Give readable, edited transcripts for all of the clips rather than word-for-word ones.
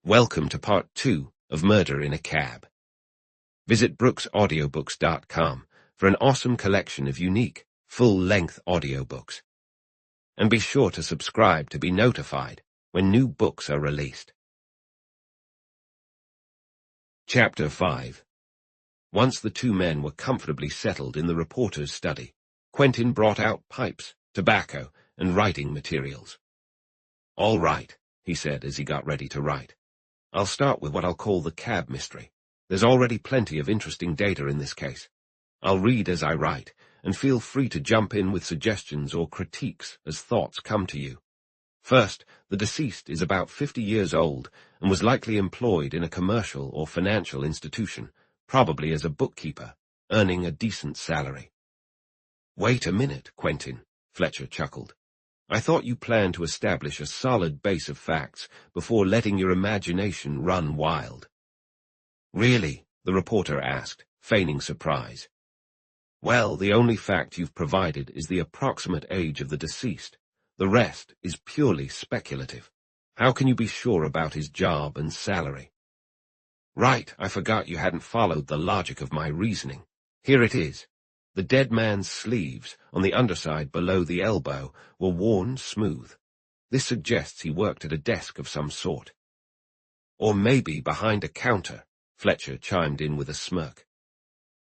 Welcome to part 2 of Murder in a Cab. Visit brooksaudiobooks.com for an awesome collection of unique, full-length audiobooks. And be sure to subscribe to be notified when new books are released. Chapter 5. Once the two men were comfortably settled in the reporter's study, Quentin brought out pipes, tobacco, and writing materials. "All right," he said as he got ready to write. "I'll start with what I'll call the cab mystery. There's already plenty of interesting data in this case. I'll read as I write, and feel free to jump in with suggestions or critiques as thoughts come to you. First, the deceased is about 50 years old and was likely employed in a commercial or financial institution, probably as a bookkeeper, earning a decent salary." "Wait a minute, Quentin," Fletcher chuckled. "I thought you planned to establish a solid base of facts before letting your imagination run wild." "Really?" the reporter asked, feigning surprise. "Well, the only fact you've provided is the approximate age of the deceased. The rest is purely speculative. How can you be sure about his job and salary?" "Right, I forgot you hadn't followed the logic of my reasoning. Here it is. The dead man's sleeves, on the underside below the elbow, were worn smooth. This suggests he worked at a desk of some sort." "Or maybe behind a counter," Fletcher chimed in with a smirk.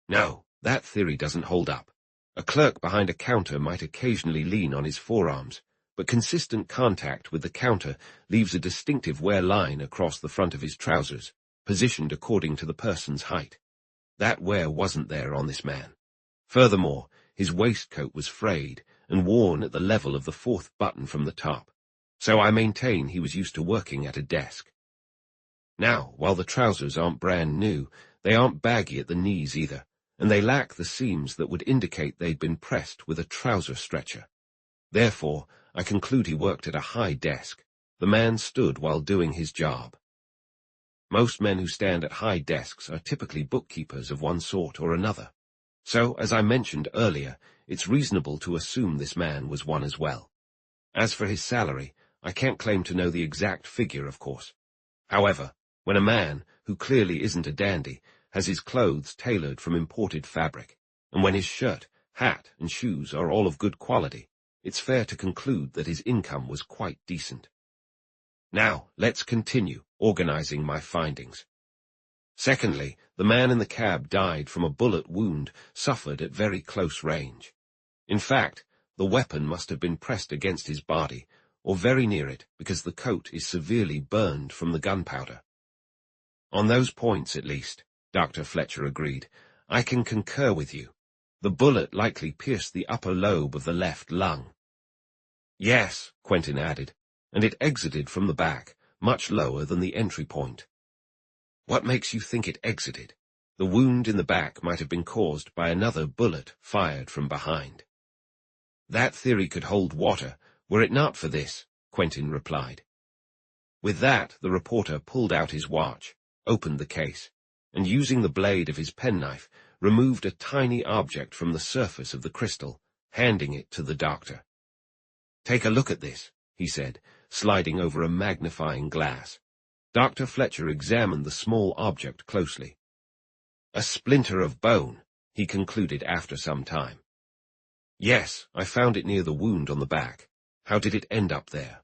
"No, that theory doesn't hold up. A clerk behind a counter might occasionally lean on his forearms, but consistent contact with the counter leaves a distinctive wear line across the front of his trousers, positioned according to the person's height. That wear wasn't there on this man. Furthermore, his waistcoat was frayed and worn at the level of the fourth button from the top, so I maintain he was used to working at a desk. Now, while the trousers aren't brand new, they aren't baggy at the knees either, and they lack the seams that would indicate they'd been pressed with a trouser stretcher. Therefore, I conclude he worked at a high desk. The man stood while doing his job. Most men who stand at high desks are typically bookkeepers of one sort or another. So, as I mentioned earlier, it's reasonable to assume this man was one as well. As for his salary, I can't claim to know the exact figure, of course. However, when a man, who clearly isn't a dandy, has his clothes tailored from imported fabric, and when his shirt, hat, and shoes are all of good quality, it's fair to conclude that his income was quite decent. Now, let's continue organizing my findings. Secondly, the man in the cab died from a bullet wound suffered at very close range. In fact, the weapon must have been pressed against his body, or very near it, because the coat is severely burned from the gunpowder. On those points, at least, Dr. Fletcher agreed, I can concur with you. The bullet likely pierced the upper lobe of the left lung. Yes, Quentin added, and it exited from the back, much lower than the entry point. What makes you think it exited? The wound in the back might have been caused by another bullet fired from behind. That theory could hold water, were it not for this, Quentin replied. With that, the reporter pulled out his watch, opened the case, and using the blade of his penknife, removed a tiny object from the surface of the crystal, handing it to the doctor. "Take a look at this," he said, sliding over a magnifying glass. Dr. Fletcher examined the small object closely. "A splinter of bone," he concluded after some time. "Yes, I found it near the wound on the back. How did it end up there?"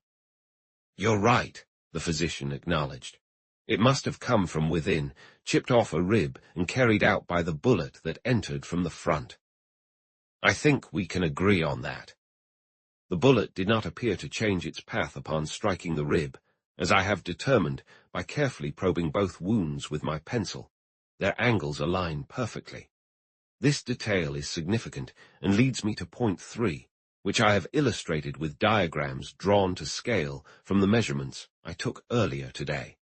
"You're right," the physician acknowledged. "It must have come from within, chipped off a rib and carried out by the bullet that entered from the front. I think we can agree on that. The bullet did not appear to change its path upon striking the rib, as I have determined by carefully probing both wounds with my pencil. Their angles align perfectly. This detail is significant and leads me to point 3, which I have illustrated with diagrams drawn to scale from the measurements I took earlier today."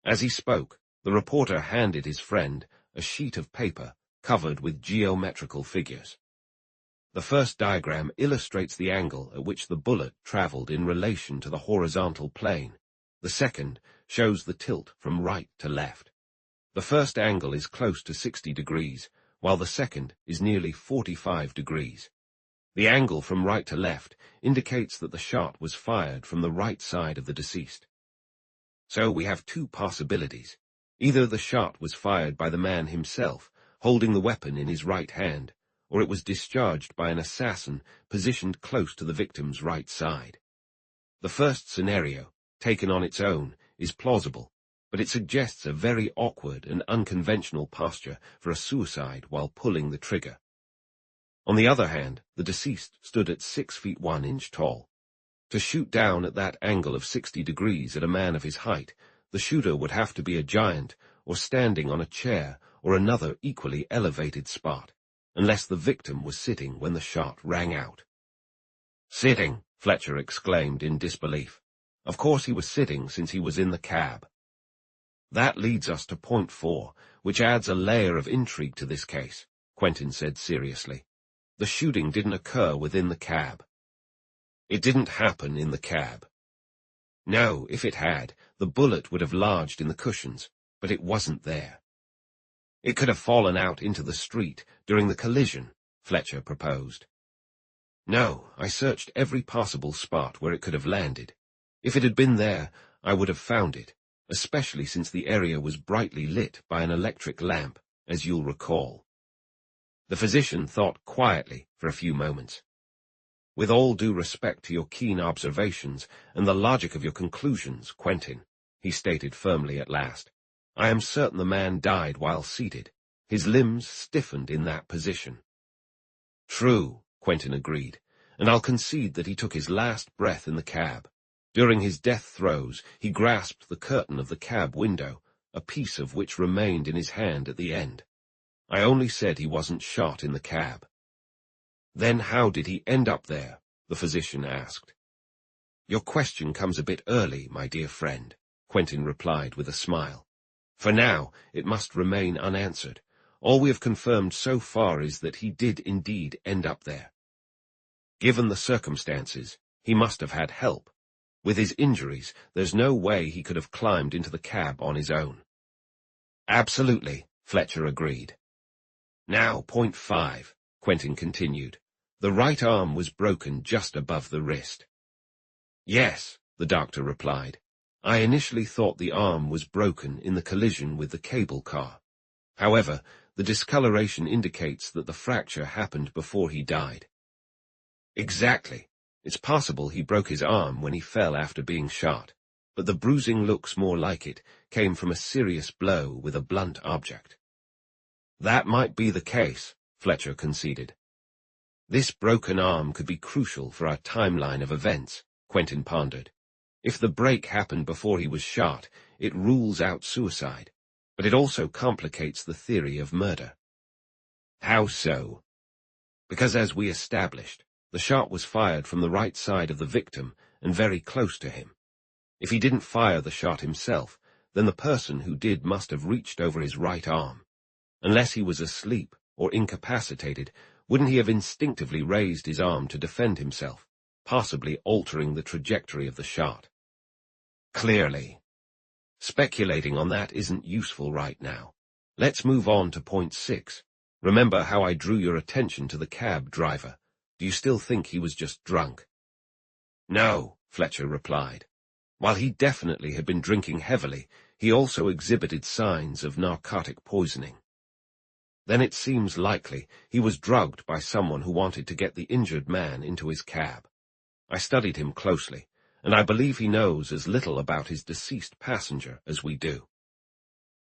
As he spoke, the reporter handed his friend a sheet of paper covered with geometrical figures. The first diagram illustrates the angle at which the bullet traveled in relation to the horizontal plane. The second shows the tilt from right to left. The first angle is close to 60 degrees, while the second is nearly 45 degrees. The angle from right to left indicates that the shot was fired from the right side of the deceased. So we have two possibilities. Either the shot was fired by the man himself, holding the weapon in his right hand, or it was discharged by an assassin positioned close to the victim's right side. The first scenario, taken on its own, is plausible, but it suggests a very awkward and unconventional posture for a suicide while pulling the trigger. On the other hand, the deceased stood at 6 feet 1 inch tall. To shoot down at that angle of 60 degrees at a man of his height, the shooter would have to be a giant or standing on a chair or another equally elevated spot, unless the victim was sitting when the shot rang out. "Sitting," Fletcher exclaimed in disbelief. Of course he was sitting since he was in the cab. "That leads us to point 4, which adds a layer of intrigue to this case," Quentin said seriously. "The shooting didn't occur within the cab." "It didn't happen in the cab." "No, if it had, the bullet would have lodged in the cushions, but it wasn't there." "It could have fallen out into the street during the collision," Fletcher proposed. "No, I searched every possible spot where it could have landed. If it had been there, I would have found it, especially since the area was brightly lit by an electric lamp, as you'll recall." The physician thought quietly for a few moments. "With all due respect to your keen observations and the logic of your conclusions, Quentin," he stated firmly at last, "I am certain the man died while seated. His limbs stiffened in that position." "True," Quentin agreed, "and I'll concede that he took his last breath in the cab. During his death throes, he grasped the curtain of the cab window, a piece of which remained in his hand at the end. I only said he wasn't shot in the cab." "Then how did he end up there?" the physician asked. "Your question comes a bit early, my dear friend," Quentin replied with a smile. "For now, it must remain unanswered. All we have confirmed so far is that he did indeed end up there. Given the circumstances, he must have had help. With his injuries, there's no way he could have climbed into the cab on his own." "Absolutely," Fletcher agreed. "Now, point 5, Quentin continued. "The right arm was broken just above the wrist." "Yes," the doctor replied. "I initially thought the arm was broken in the collision with the cable car. However, the discoloration indicates that the fracture happened before he died." "Exactly. It's possible he broke his arm when he fell after being shot, but the bruising looks more like it came from a serious blow with a blunt object." "That might be the case," Fletcher conceded. "This broken arm could be crucial for our timeline of events," Quentin pondered. "If the break happened before he was shot, it rules out suicide, but it also complicates the theory of murder." "How so?" "Because as we established, the shot was fired from the right side of the victim and very close to him. If he didn't fire the shot himself, then the person who did must have reached over his right arm. Unless he was asleep or incapacitated, wouldn't he have instinctively raised his arm to defend himself, possibly altering the trajectory of the shot?" "Clearly. Speculating on that isn't useful right now. Let's move on to point 6. Remember how I drew your attention to the cab driver? Do you still think he was just drunk?" "No," Fletcher replied. "While he definitely had been drinking heavily, he also exhibited signs of narcotic poisoning." "Then it seems likely he was drugged by someone who wanted to get the injured man into his cab. I studied him closely, and I believe he knows as little about his deceased passenger as we do.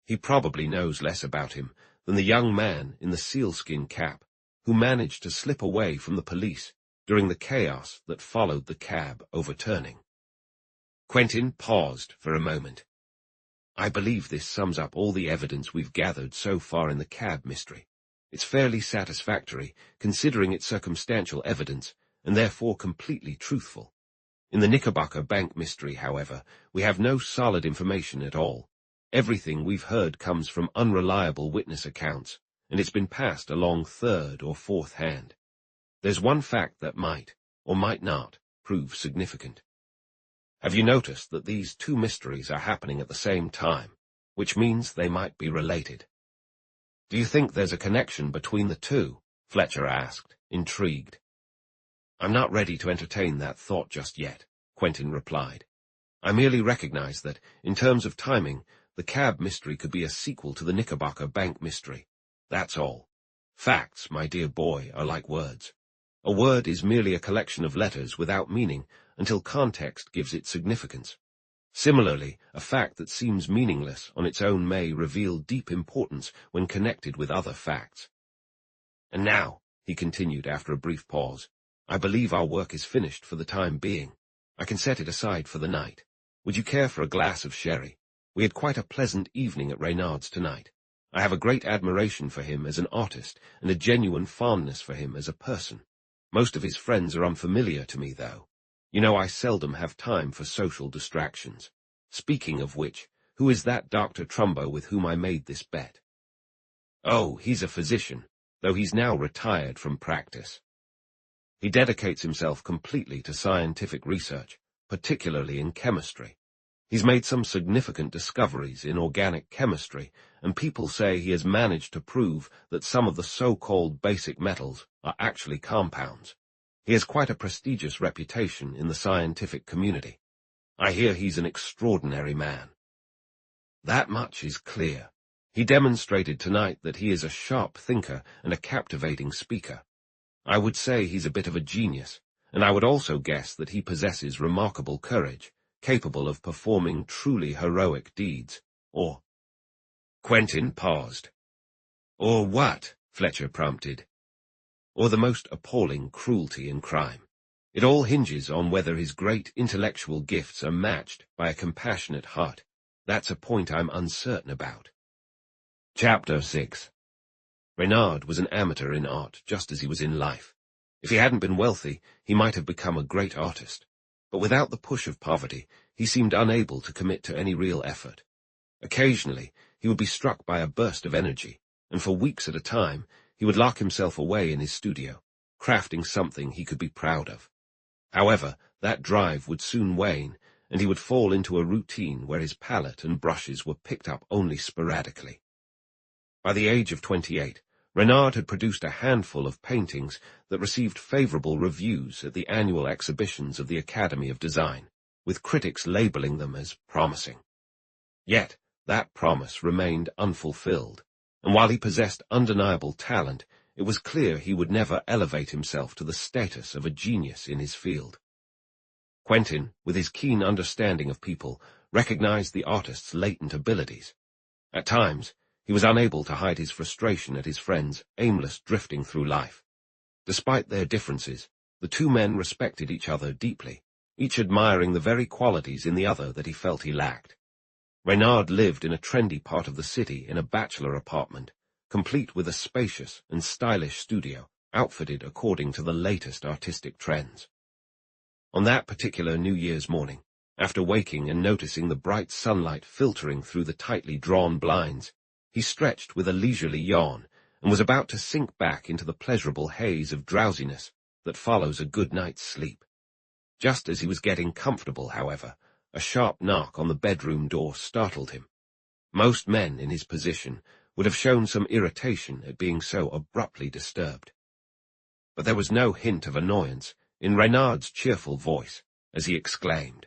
He probably knows less about him than the young man in the sealskin cap who managed to slip away from the police during the chaos that followed the cab overturning." Quentin paused for a moment. "I believe this sums up all the evidence we've gathered so far in the cab mystery. It's fairly satisfactory, considering it's circumstantial evidence, and therefore completely truthful. In the Knickerbocker Bank mystery, however, we have no solid information at all. Everything we've heard comes from unreliable witness accounts, and it's been passed along third or fourth hand. There's one fact that might, or might not, prove significant. Have you noticed that these two mysteries are happening at the same time, which means they might be related?" "Do you think there's a connection between the two?" Fletcher asked, intrigued. "I'm not ready to entertain that thought just yet," Quentin replied. I merely recognized that, in terms of timing, the cab mystery could be a sequel to the Knickerbocker Bank mystery. That's all. Facts, my dear boy, are like words. A word is merely a collection of letters without meaning until context gives it significance. Similarly, a fact that seems meaningless on its own may reveal deep importance when connected with other facts. And now, he continued after a brief pause, I believe our work is finished for the time being. I can set it aside for the night. Would you care for a glass of sherry? We had quite a pleasant evening at Reynard's tonight. I have a great admiration for him as an artist and a genuine fondness for him as a person. Most of his friends are unfamiliar to me, though. You know, I seldom have time for social distractions. Speaking of which, who is that Dr. Trumbo with whom I made this bet? Oh, he's a physician, though he's now retired from practice. He dedicates himself completely to scientific research, particularly in chemistry. He's made some significant discoveries in organic chemistry, and people say he has managed to prove that some of the so-called basic metals are actually compounds. He has quite a prestigious reputation in the scientific community. I hear he's an extraordinary man. That much is clear. He demonstrated tonight that he is a sharp thinker and a captivating speaker. I would say he's a bit of a genius, and I would also guess that he possesses remarkable courage, capable of performing truly heroic deeds, or— Quentin paused. Or what? Fletcher prompted. Or the most appalling cruelty in crime. It all hinges on whether his great intellectual gifts are matched by a compassionate heart. That's a point I'm uncertain about. Chapter 6. Reynard was an amateur in art just as he was in life. If he hadn't been wealthy, he might have become a great artist. But without the push of poverty, he seemed unable to commit to any real effort. Occasionally, he would be struck by a burst of energy, and for weeks at a time, he would lock himself away in his studio, crafting something he could be proud of. However, that drive would soon wane, and he would fall into a routine where his palette and brushes were picked up only sporadically. By the age of 28, Reynard had produced a handful of paintings that received favorable reviews at the annual exhibitions of the Academy of Design, with critics labeling them as promising. Yet, that promise remained unfulfilled, and while he possessed undeniable talent, it was clear he would never elevate himself to the status of a genius in his field. Quentin, with his keen understanding of people, recognized the artist's latent abilities. At times, he was unable to hide his frustration at his friend's aimless drifting through life. Despite their differences, the two men respected each other deeply, each admiring the very qualities in the other that he felt he lacked. Reynard lived in a trendy part of the city in a bachelor apartment, complete with a spacious and stylish studio, outfitted according to the latest artistic trends. On that particular New Year's morning, after waking and noticing the bright sunlight filtering through the tightly drawn blinds, he stretched with a leisurely yawn and was about to sink back into the pleasurable haze of drowsiness that follows a good night's sleep. Just as he was getting comfortable, however, a sharp knock on the bedroom door startled him. Most men in his position would have shown some irritation at being so abruptly disturbed. But there was no hint of annoyance in Reynard's cheerful voice as he exclaimed,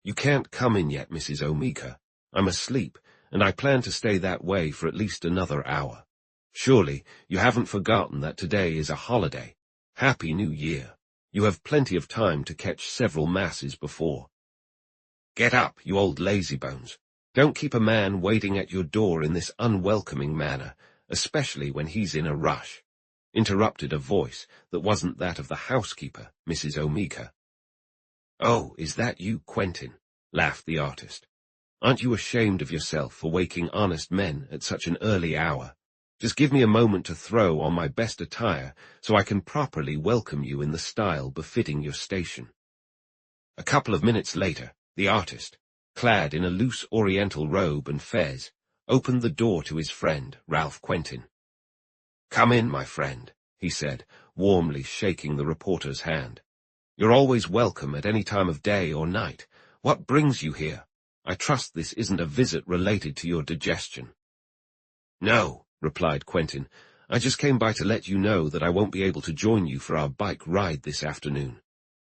"You can't come in yet, Mrs. Omeka. I'm asleep, and I plan to stay that way for at least another hour. Surely you haven't forgotten that today is a holiday. Happy New Year. You have plenty of time to catch several masses before." "Get up, you old lazybones. Don't keep a man waiting at your door in this unwelcoming manner, especially when he's in a rush," interrupted a voice that wasn't that of the housekeeper, Mrs. Omeka. "Oh, is that you, Quentin?" laughed the artist. "Aren't you ashamed of yourself for waking honest men at such an early hour? Just give me a moment to throw on my best attire so I can properly welcome you in the style befitting your station." A couple of minutes later, the artist, clad in a loose oriental robe and fez, opened the door to his friend, Ralph Quentin. "Come in, my friend," he said, warmly shaking the reporter's hand. "You're always welcome at any time of day or night. What brings you here? I trust this isn't a visit related to your digestion." "No," replied Quentin. "I just came by to let you know that I won't be able to join you for our bike ride this afternoon.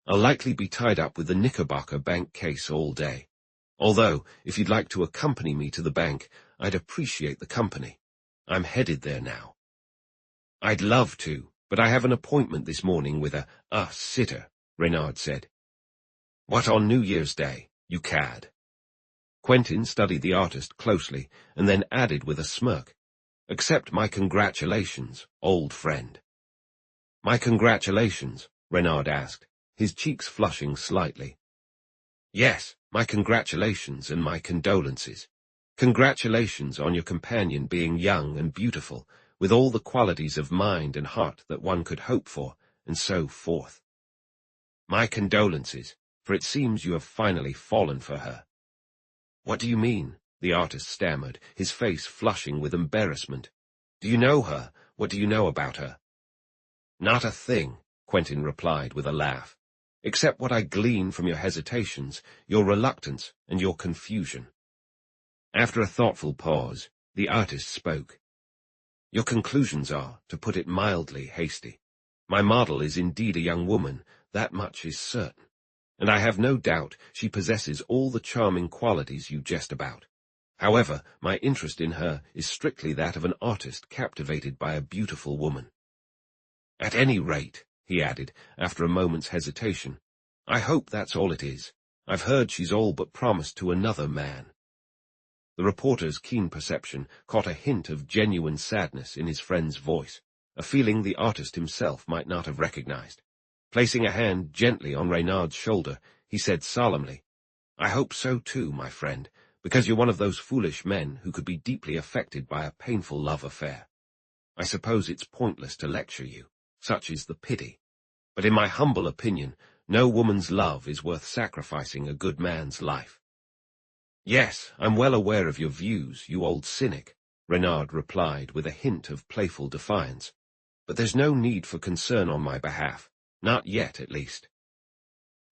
I'll likely be tied up with the Knickerbocker bank case all day. Although, if you'd like to accompany me to the bank, I'd appreciate the company. I'm headed there now. I'd love to, but I have an appointment this morning with a sitter, Reynard said. What, on New Year's Day, you cad? Quentin studied the artist closely and then added with a smirk, "Accept my congratulations, old friend." My congratulations, Reynard asked, his cheeks flushing slightly. Yes, my congratulations and my condolences. Congratulations on your companion being young and beautiful, with all the qualities of mind and heart that one could hope for, and so forth. My condolences, for it seems you have finally fallen for her. What do you mean? The artist stammered, his face flushing with embarrassment. Do you know her? What do you know about her? Not a thing, Quentin replied with a laugh, except what I glean from your hesitations, your reluctance, and your confusion. After a thoughtful pause, the artist spoke. Your conclusions are, to put it mildly, hasty. My model is indeed a young woman, that much is certain, and I have no doubt she possesses all the charming qualities you jest about. However, my interest in her is strictly that of an artist captivated by a beautiful woman. At any rate, he added, after a moment's hesitation, I hope that's all it is. I've heard she's all but promised to another man. The reporter's keen perception caught a hint of genuine sadness in his friend's voice, a feeling the artist himself might not have recognized. Placing a hand gently on Reynard's shoulder, he said solemnly, I hope so too, my friend, because you're one of those foolish men who could be deeply affected by a painful love affair. I suppose it's pointless to lecture you, such is the pity, but in my humble opinion, no woman's love is worth sacrificing a good man's life. Yes, I'm well aware of your views, you old cynic, Reynard replied with a hint of playful defiance, but there's no need for concern on my behalf, not yet at least.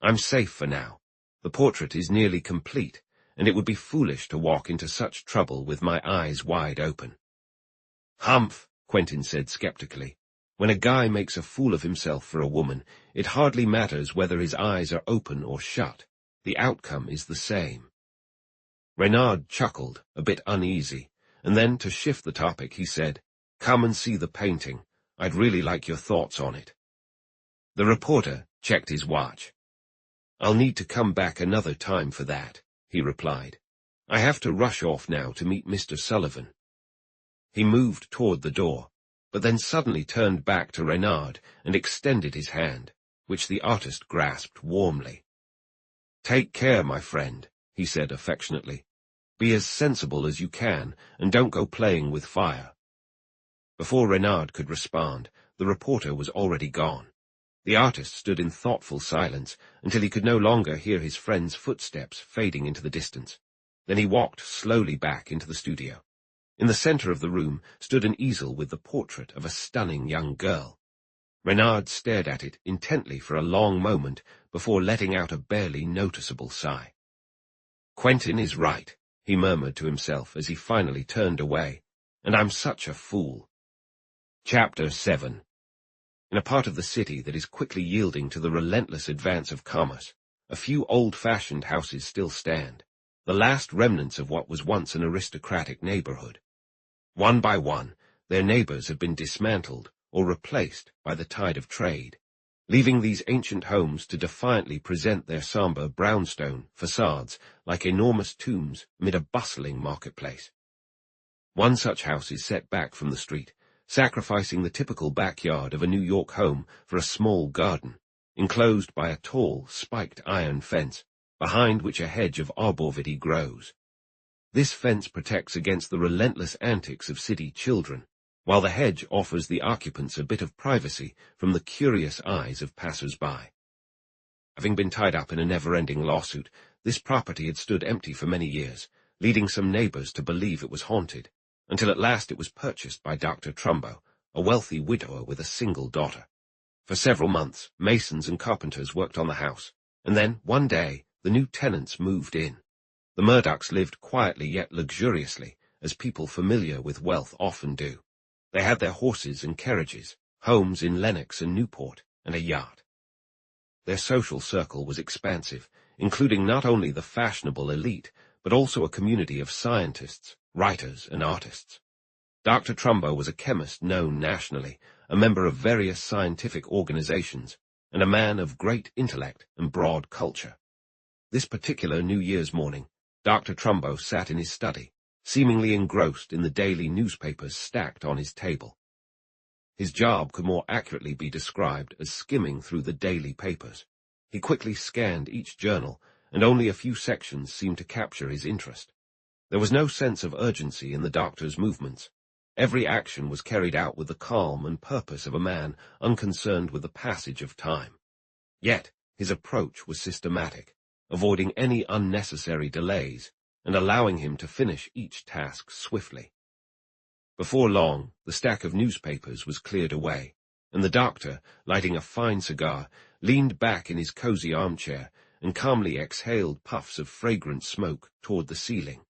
I'm safe for now. The portrait is nearly complete, and it would be foolish to walk into such trouble with my eyes wide open. Humph, Quentin said skeptically. When a guy makes a fool of himself for a woman, it hardly matters whether his eyes are open or shut. The outcome is the same. Reynard chuckled, a bit uneasy, and then, to shift the topic, he said, Come and see the painting. I'd really like your thoughts on it. The reporter checked his watch. I'll need to come back another time for that, he replied. I have to rush off now to meet Mr. Sullivan. He moved toward the door, but then suddenly turned back to Reynard and extended his hand, which the artist grasped warmly. Take care, my friend, he said affectionately. Be as sensible as you can, and don't go playing with fire. Before Reynard could respond, the reporter was already gone. The artist stood in thoughtful silence until he could no longer hear his friend's footsteps fading into the distance. Then he walked slowly back into the studio. In the center of the room stood an easel with the portrait of a stunning young girl. Reynard stared at it intently for a long moment before letting out a barely noticeable sigh. Quentin is right, he murmured to himself as he finally turned away, and I'm such a fool. Chapter 7. In a part of the city that is quickly yielding to the relentless advance of commerce, a few old-fashioned houses still stand, the last remnants of what was once an aristocratic neighborhood. One by one, their neighbors have been dismantled or replaced by the tide of trade, leaving these ancient homes to defiantly present their somber brownstone facades like enormous tombs amid a bustling marketplace. One such house is set back from the street, sacrificing the typical backyard of a New York home for a small garden, enclosed by a tall, spiked iron fence, behind which a hedge of arborvitae grows. This fence protects against the relentless antics of city children, while the hedge offers the occupants a bit of privacy from the curious eyes of passers-by. Having been tied up in a never-ending lawsuit, this property had stood empty for many years, leading some neighbors to believe it was haunted, until at last it was purchased by Dr. Trumbo, a wealthy widower with a single daughter. For several months, masons and carpenters worked on the house, and then, one day, the new tenants moved in. The Murdochs lived quietly yet luxuriously, as people familiar with wealth often do. They had their horses and carriages, homes in Lenox and Newport, and a yacht. Their social circle was expansive, including not only the fashionable elite, but also a community of scientists, writers, and artists. Dr. Trumbo was a chemist known nationally, a member of various scientific organizations, and a man of great intellect and broad culture. This particular New Year's morning, Dr. Trumbo sat in his study, seemingly engrossed in the daily newspapers stacked on his table. His job could more accurately be described as skimming through the daily papers. He quickly scanned each journal, and only a few sections seemed to capture his interest. There was no sense of urgency in the doctor's movements. Every action was carried out with the calm and purpose of a man unconcerned with the passage of time. Yet his approach was systematic, avoiding any unnecessary delays, and allowing him to finish each task swiftly. Before long, the stack of newspapers was cleared away, and the doctor, lighting a fine cigar, leaned back in his cozy armchair and calmly exhaled puffs of fragrant smoke toward the ceiling.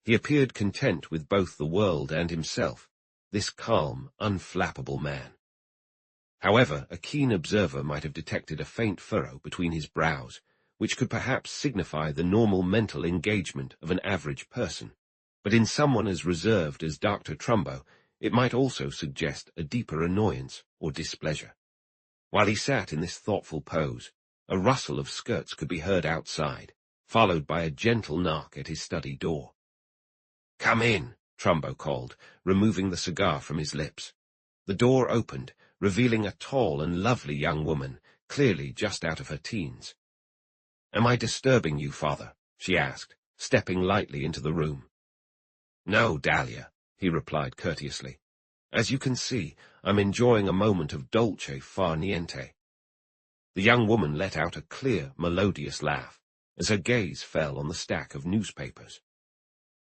He appeared content with both the world and himself, this calm, unflappable man. However, a keen observer might have detected a faint furrow between his brows, which could perhaps signify the normal mental engagement of an average person. But in someone as reserved as Dr. Trumbo, it might also suggest a deeper annoyance or displeasure. While he sat in this thoughtful pose, a rustle of skirts could be heard outside, followed by a gentle knock at his study door. "Come in," Trumbo called, removing the cigar from his lips. The door opened, revealing a tall and lovely young woman, clearly just out of her teens. "Am I disturbing you, Father?" she asked, stepping lightly into the room. "No, Dahlia," he replied courteously. "As you can see, I'm enjoying a moment of dolce far niente." The young woman let out a clear, melodious laugh, as her gaze fell on the stack of newspapers.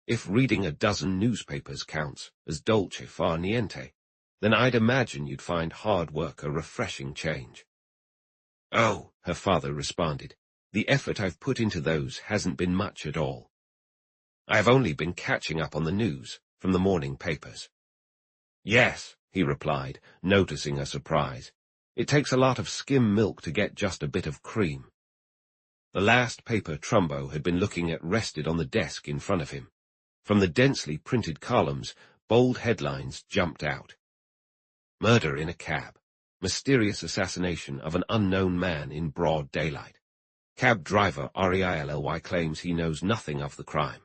"If reading a dozen newspapers counts as dolce far niente, then I'd imagine you'd find hard work a refreshing change." "Oh," her father responded, "the effort I've put into those hasn't been much at all. I have only been catching up on the news from the morning papers." "Yes," he replied, noticing her surprise. "It takes a lot of skim milk to get just a bit of cream." The last paper Trumbo had been looking at rested on the desk in front of him. From the densely printed columns, bold headlines jumped out. "Murder in a cab. Mysterious assassination of an unknown man in broad daylight. Cab driver Rally claims he knows nothing of the crime."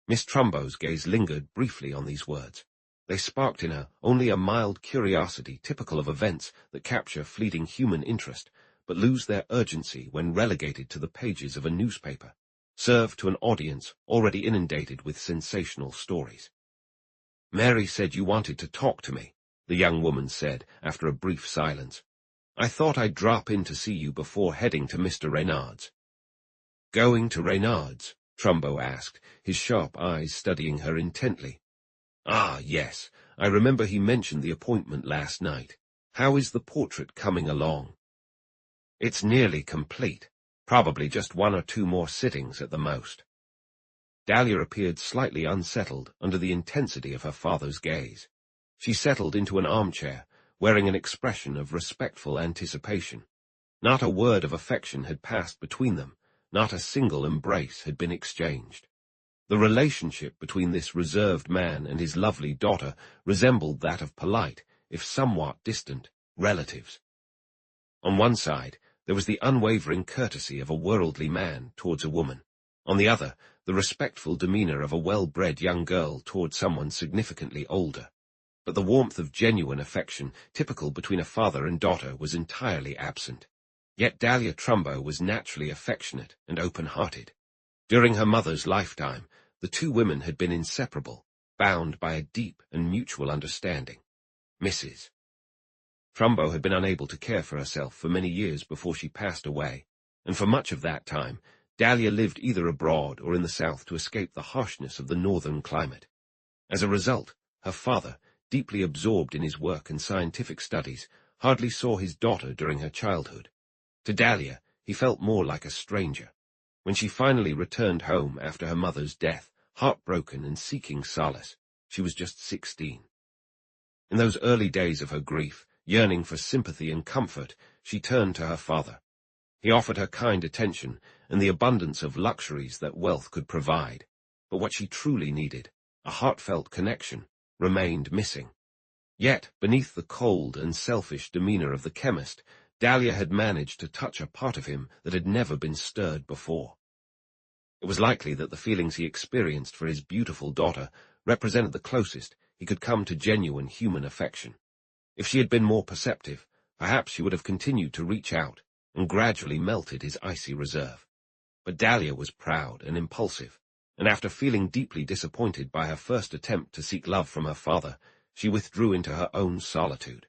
Miss Trumbo's gaze lingered briefly on these words. They sparked in her only a mild curiosity typical of events that capture fleeting human interest, but lose their urgency when relegated to the pages of a newspaper, served to an audience already inundated with sensational stories. "Mary said you wanted to talk to me," the young woman said after a brief silence. "I thought I'd drop in to see you before heading to Mr. Reynard's." "Going to Reynard's?" Trumbo asked, his sharp eyes studying her intently. "Ah, yes, I remember he mentioned the appointment last night. How is the portrait coming along?" "It's nearly complete. Probably just one or two more sittings at the most." Dahlia appeared slightly unsettled under the intensity of her father's gaze. She settled into an armchair, wearing an expression of respectful anticipation. Not a word of affection had passed between them, not a single embrace had been exchanged. The relationship between this reserved man and his lovely daughter resembled that of polite, if somewhat distant, relatives. On one side, there was the unwavering courtesy of a worldly man towards a woman. On the other, the respectful demeanor of a well-bred young girl towards someone significantly older. But the warmth of genuine affection, typical between a father and daughter, was entirely absent. Yet Dahlia Trumbo was naturally affectionate and open-hearted. During her mother's lifetime, the two women had been inseparable, bound by a deep and mutual understanding. Mrs. Trumbo had been unable to care for herself for many years before she passed away, and for much of that time, Dahlia lived either abroad or in the south to escape the harshness of the northern climate. As a result, her father, deeply absorbed in his work and scientific studies, hardly saw his daughter during her childhood. To Dahlia, he felt more like a stranger. When she finally returned home after her mother's death, heartbroken and seeking solace, she was just 16. In those early days of her grief, yearning for sympathy and comfort, she turned to her father. He offered her kind attention and the abundance of luxuries that wealth could provide, but what she truly needed, a heartfelt connection, remained missing. Yet, beneath the cold and selfish demeanor of the chemist, Dahlia had managed to touch a part of him that had never been stirred before. It was likely that the feelings he experienced for his beautiful daughter represented the closest he could come to genuine human affection. If she had been more perceptive, perhaps she would have continued to reach out and gradually melted his icy reserve. But Dahlia was proud and impulsive, and after feeling deeply disappointed by her first attempt to seek love from her father, she withdrew into her own solitude.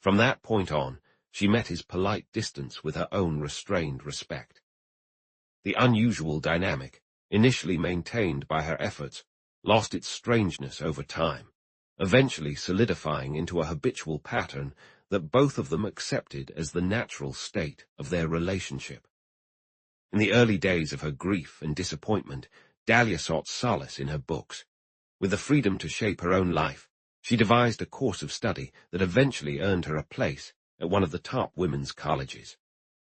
From that point on, she met his polite distance with her own restrained respect. The unusual dynamic, initially maintained by her efforts, lost its strangeness over time, eventually solidifying into a habitual pattern that both of them accepted as the natural state of their relationship. In the early days of her grief and disappointment, Dahlia sought solace in her books. With the freedom to shape her own life, she devised a course of study that eventually earned her a place at one of the top women's colleges.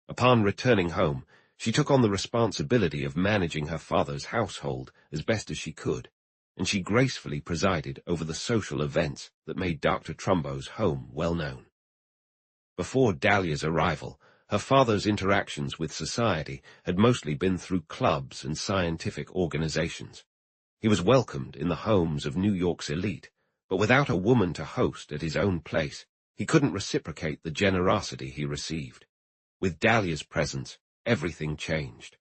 Upon returning home, she took on the responsibility of managing her father's household as best as she could, and she gracefully presided over the social events that made Dr. Trumbo's home well known. Before Dahlia's arrival, her father's interactions with society had mostly been through clubs and scientific organizations. He was welcomed in the homes of New York's elite, but without a woman to host at his own place, he couldn't reciprocate the generosity he received. With Dahlia's presence, everything changed.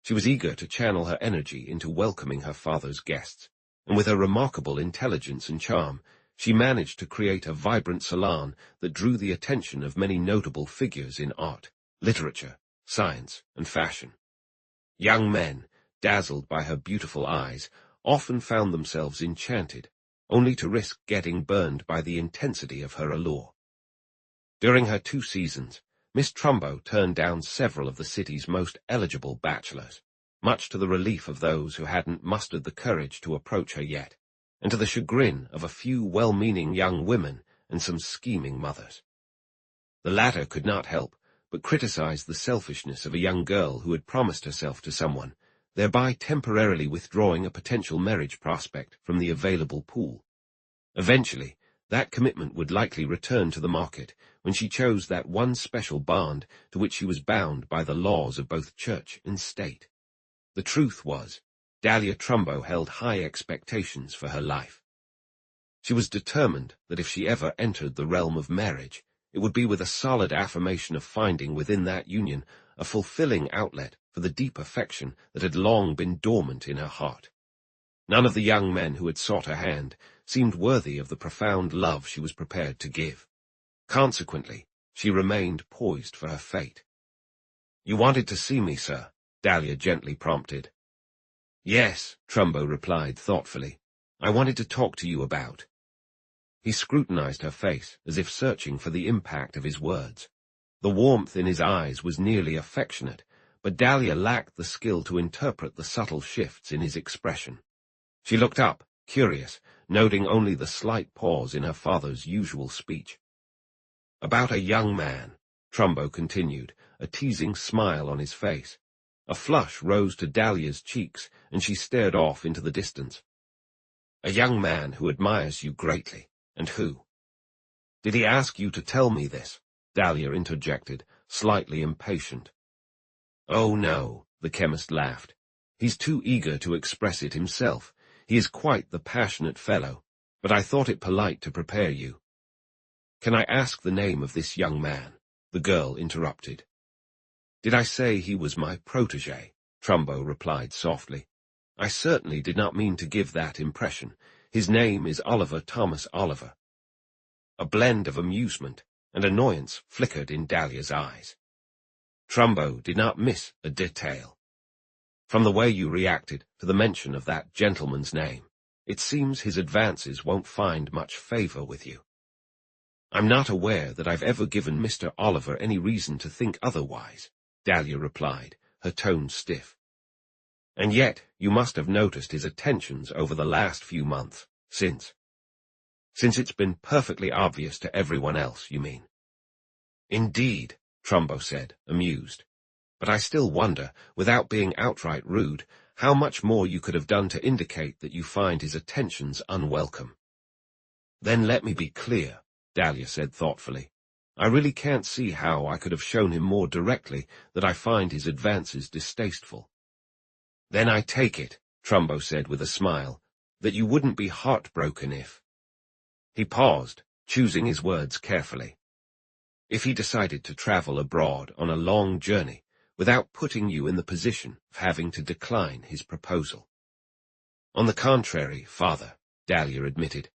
She was eager to channel her energy into welcoming her father's guests, and with her remarkable intelligence and charm, she managed to create a vibrant salon that drew the attention of many notable figures in art, literature, science, and fashion. Young men, dazzled by her beautiful eyes, often found themselves enchanted, only to risk getting burned by the intensity of her allure. During her 2 seasons, Miss Trumbo turned down several of the city's most eligible bachelors, much to the relief of those who hadn't mustered the courage to approach her yet, and to the chagrin of a few well-meaning young women and some scheming mothers. The latter could not help but criticize the selfishness of a young girl who had promised herself to someone, thereby temporarily withdrawing a potential marriage prospect from the available pool. Eventually, that commitment would likely return to the market when she chose that one special bond to which she was bound by the laws of both church and state. The truth was, Dahlia Trumbo held high expectations for her life. She was determined that if she ever entered the realm of marriage, it would be with a solid affirmation of finding within that union a fulfilling outlet for the deep affection that had long been dormant in her heart. None of the young men who had sought her hand seemed worthy of the profound love she was prepared to give. Consequently, she remained poised for her fate. "You wanted to see me, sir?" Dahlia gently prompted. "Yes," Trumbo replied thoughtfully. "I wanted to talk to you about." He scrutinized her face as if searching for the impact of his words. The warmth in his eyes was nearly affectionate, but Dahlia lacked the skill to interpret the subtle shifts in his expression. She looked up, curious, noting only the slight pause in her father's usual speech. "About a young man," Trumbo continued, a teasing smile on his face. A flush rose to Dahlia's cheeks, and she stared off into the distance. "A young man who admires you greatly, and who—" "Did he ask you to tell me this?" Dahlia interjected, slightly impatient. "Oh, no," the chemist laughed. "He's too eager to express it himself. He is quite the passionate fellow, but I thought it polite to prepare you." "Can I ask the name of this young man?" the girl interrupted. "Did I say he was my protégé?" Trumbo replied softly. "I certainly did not mean to give that impression. His name is Oliver Thomas Oliver." A blend of amusement and annoyance flickered in Dahlia's eyes. Trumbo did not miss a detail. "From the way you reacted to the mention of that gentleman's name, it seems his advances won't find much favor with you." "I'm not aware that I've ever given Mr. Oliver any reason to think otherwise," Dahlia replied, her tone stiff. "And yet you must have noticed his attentions over the last few months, since it's been perfectly obvious to everyone else, you mean?" "Indeed," Trumbo said, amused. But I still wonder, without being outright rude, how much more you could have done to indicate that you find his attentions unwelcome. Then let me be clear, Dahlia said thoughtfully. I really can't see how I could have shown him more directly that I find his advances distasteful. Then I take it, Trumbo said with a smile, that you wouldn't be heartbroken if... He paused, choosing his words carefully. If he decided to travel abroad on a long journey, without putting you in the position of having to decline his proposal. On the contrary, Father, Dahlia admitted,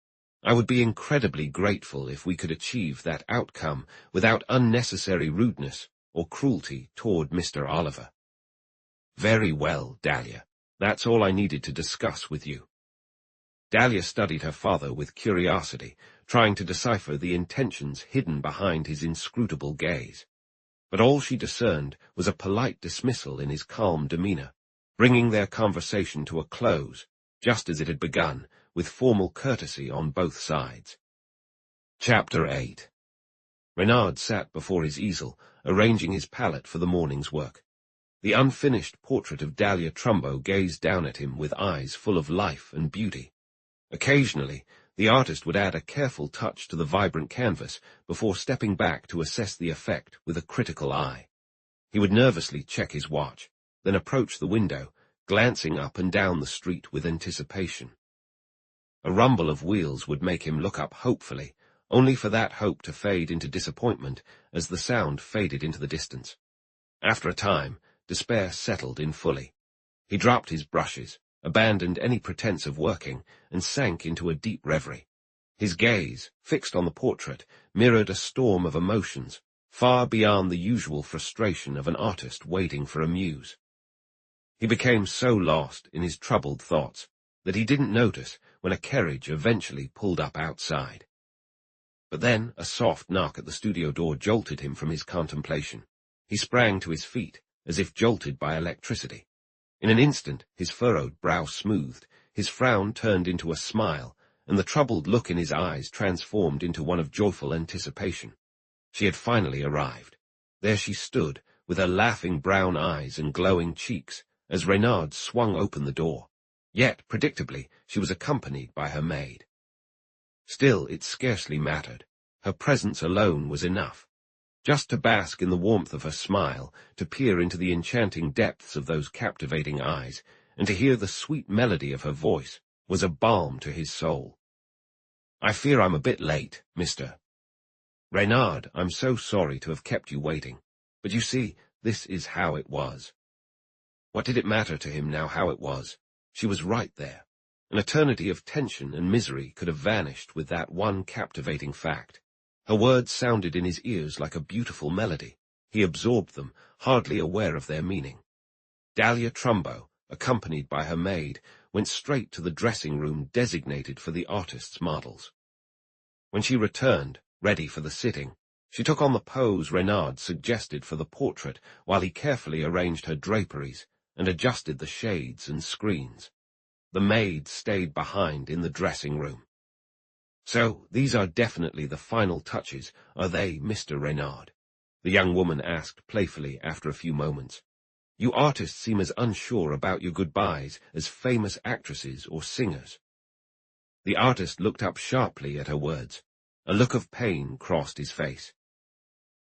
I would be incredibly grateful if we could achieve that outcome without unnecessary rudeness or cruelty toward Mr. Oliver. Very well, Dahlia. That's all I needed to discuss with you. Dahlia studied her father with curiosity, trying to decipher the intentions hidden behind his inscrutable gaze. But all she discerned was a polite dismissal in his calm demeanor, bringing their conversation to a close, just as it had begun, with formal courtesy on both sides. Chapter 8. Reynard sat before his easel, arranging his palette for the morning's work. The unfinished portrait of Dahlia Trumbo gazed down at him with eyes full of life and beauty. Occasionally, the artist would add a careful touch to the vibrant canvas before stepping back to assess the effect with a critical eye. He would nervously check his watch, then approach the window, glancing up and down the street with anticipation. A rumble of wheels would make him look up hopefully, only for that hope to fade into disappointment as the sound faded into the distance. After a time, despair settled in fully. He dropped his brushes, abandoned any pretense of working, and sank into a deep reverie. His gaze, fixed on the portrait, mirrored a storm of emotions, far beyond the usual frustration of an artist waiting for a muse. He became so lost in his troubled thoughts that he didn't notice when a carriage eventually pulled up outside. But then a soft knock at the studio door jolted him from his contemplation. He sprang to his feet, as if jolted by electricity. In an instant, his furrowed brow smoothed, his frown turned into a smile, and the troubled look in his eyes transformed into one of joyful anticipation. She had finally arrived. There she stood, with her laughing brown eyes and glowing cheeks, as Reynard swung open the door. Yet, predictably, she was accompanied by her maid. Still, it scarcely mattered. Her presence alone was enough. Just to bask in the warmth of her smile, to peer into the enchanting depths of those captivating eyes, and to hear the sweet melody of her voice, was a balm to his soul. I fear I'm a bit late, Mr. Reynard, I'm so sorry to have kept you waiting, but you see, this is how it was. What did it matter to him now how it was? She was right there. An eternity of tension and misery could have vanished with that one captivating fact. Her words sounded in his ears like a beautiful melody. He absorbed them, hardly aware of their meaning. Dahlia Trumbo, accompanied by her maid, went straight to the dressing room designated for the artist's models. When she returned, ready for the sitting, she took on the pose Reynard suggested for the portrait while he carefully arranged her draperies and adjusted the shades and screens. The maid stayed behind in the dressing room. So, these are definitely the final touches, are they, Mr. Reynard? The young woman asked playfully after a few moments. You artists seem as unsure about your goodbyes as famous actresses or singers. The artist looked up sharply at her words. A look of pain crossed his face.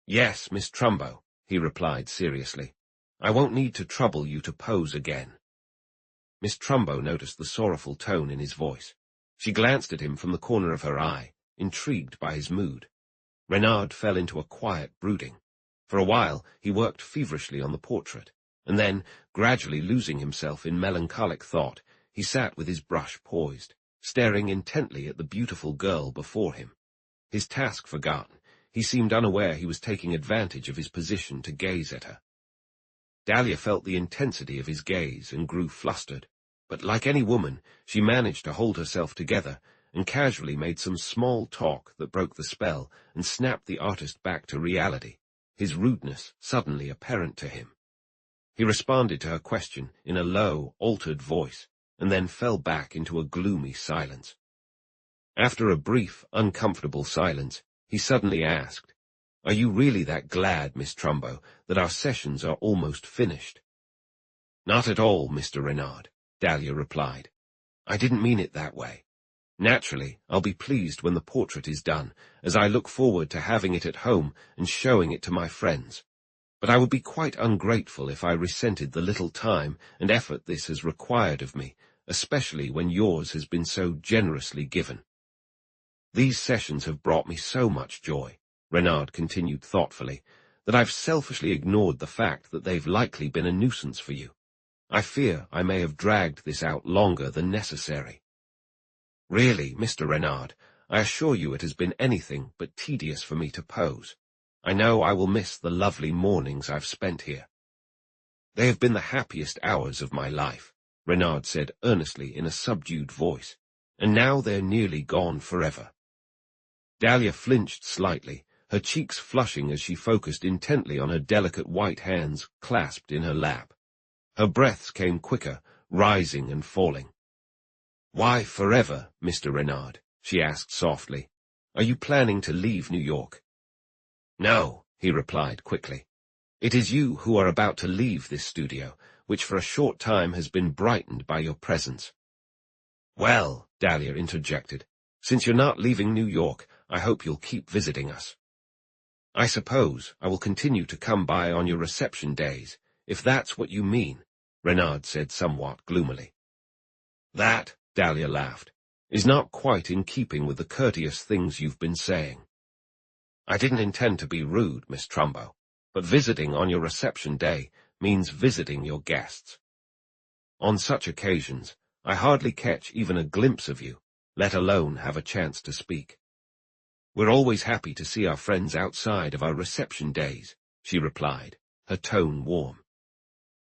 Yes, Miss Trumbo, he replied seriously. I won't need to trouble you to pose again. Miss Trumbo noticed the sorrowful tone in his voice. She glanced at him from the corner of her eye, intrigued by his mood. Reynard fell into a quiet brooding. For a while he worked feverishly on the portrait, and then, gradually losing himself in melancholic thought, he sat with his brush poised, staring intently at the beautiful girl before him. His task forgotten, he seemed unaware he was taking advantage of his position to gaze at her. Dahlia felt the intensity of his gaze and grew flustered. But like any woman, she managed to hold herself together and casually made some small talk that broke the spell and snapped the artist back to reality, his rudeness suddenly apparent to him. He responded to her question in a low, altered voice, and then fell back into a gloomy silence. After a brief, uncomfortable silence, he suddenly asked, Are you really that glad, Miss Trumbo, that our sessions are almost finished? Not at all, Mr. Renard, Dahlia replied. I didn't mean it that way. Naturally, I'll be pleased when the portrait is done, as I look forward to having it at home and showing it to my friends. But I would be quite ungrateful if I resented the little time and effort this has required of me, especially when yours has been so generously given. These sessions have brought me so much joy, Renard continued thoughtfully, that I've selfishly ignored the fact that they've likely been a nuisance for you. I fear I may have dragged this out longer than necessary. Really, Mr. Renard, I assure you it has been anything but tedious for me to pose. I know I will miss the lovely mornings I've spent here. They have been the happiest hours of my life, Renard said earnestly in a subdued voice, and now they're nearly gone forever. Dahlia flinched slightly, her cheeks flushing as she focused intently on her delicate white hands clasped in her lap. Her breaths came quicker, rising and falling. Why forever, Mr. Renard? She asked softly. Are you planning to leave New York? No, he replied quickly. It is you who are about to leave this studio, which for a short time has been brightened by your presence. Well, Dahlia interjected, since you're not leaving New York, I hope you'll keep visiting us. I suppose I will continue to come by on your reception days, if that's what you mean, Renard said somewhat gloomily. That, Dahlia laughed, is not quite in keeping with the courteous things you've been saying. I didn't intend to be rude, Miss Trumbo, but visiting on your reception day means visiting your guests. On such occasions, I hardly catch even a glimpse of you, let alone have a chance to speak. We're always happy to see our friends outside of our reception days, she replied, her tone warm.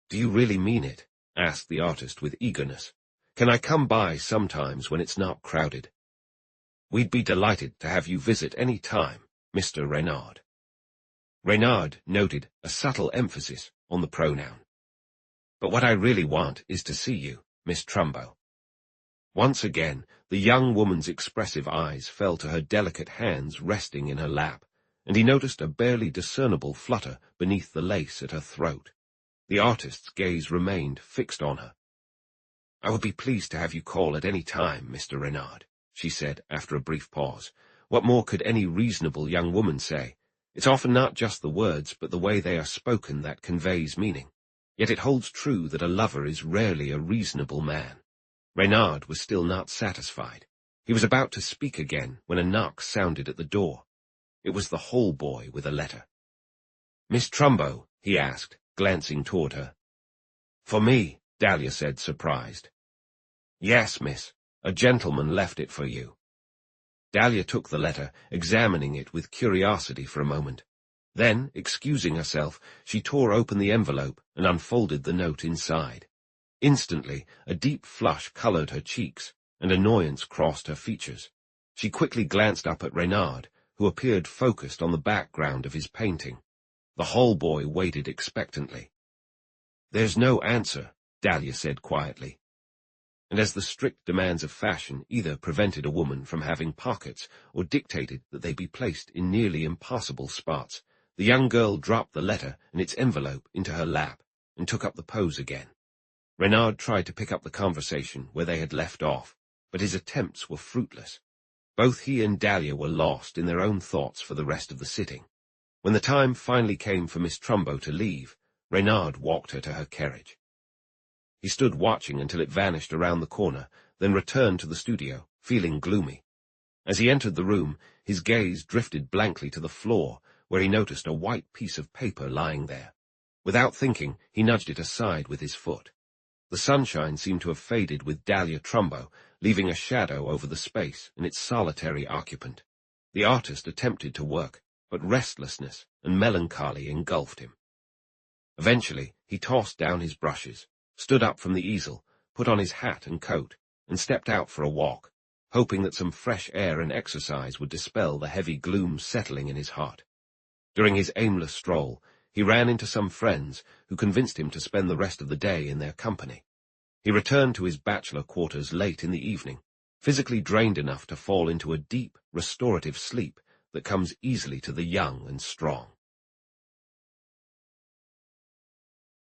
Do you really mean it? Asked the artist with eagerness. Can I come by sometimes when it's not crowded? We'd be delighted to have you visit any time, Mr. Renard. Renard noted a subtle emphasis on the pronoun. But what I really want is to see you, Miss Trumbo. Once again, the young woman's expressive eyes fell to her delicate hands resting in her lap, and he noticed a barely discernible flutter beneath the lace at her throat. The artist's gaze remained fixed on her. I would be pleased to have you call at any time, Mr. Renard, she said after a brief pause. What more could any reasonable young woman say? It's often not just the words, but the way they are spoken that conveys meaning. Yet it holds true that a lover is rarely a reasonable man. Renard was still not satisfied. He was about to speak again when a knock sounded at the door. It was the hall boy with a letter. Miss Trumbo, he asked, glancing toward her. For me, Dahlia said, surprised. Yes, miss. A gentleman left it for you. Dahlia took the letter, examining it with curiosity for a moment. Then, excusing herself, she tore open the envelope and unfolded the note inside. Instantly, a deep flush colored her cheeks, and annoyance crossed her features. She quickly glanced up at Renard, who appeared focused on the background of his painting. The hall boy waited expectantly. There's no answer, Dahlia said quietly. And as the strict demands of fashion either prevented a woman from having pockets or dictated that they be placed in nearly impossible spots, the young girl dropped the letter and its envelope into her lap and took up the pose again. Renard tried to pick up the conversation where they had left off, but his attempts were fruitless. Both he and Dahlia were lost in their own thoughts for the rest of the sitting. When the time finally came for Miss Trumbo to leave, Renard walked her to her carriage. He stood watching until it vanished around the corner, then returned to the studio, feeling gloomy. As he entered the room, his gaze drifted blankly to the floor, where he noticed a white piece of paper lying there. Without thinking, he nudged it aside with his foot. The sunshine seemed to have faded with Dahlia Trumbo, leaving a shadow over the space and its solitary occupant. The artist attempted to work, but restlessness and melancholy engulfed him. Eventually, he tossed down his brushes, stood up from the easel, put on his hat and coat, and stepped out for a walk, hoping that some fresh air and exercise would dispel the heavy gloom settling in his heart. During his aimless stroll, he ran into some friends who convinced him to spend the rest of the day in their company. He returned to his bachelor quarters late in the evening, physically drained enough to fall into a deep, restorative sleep that comes easily to the young and strong.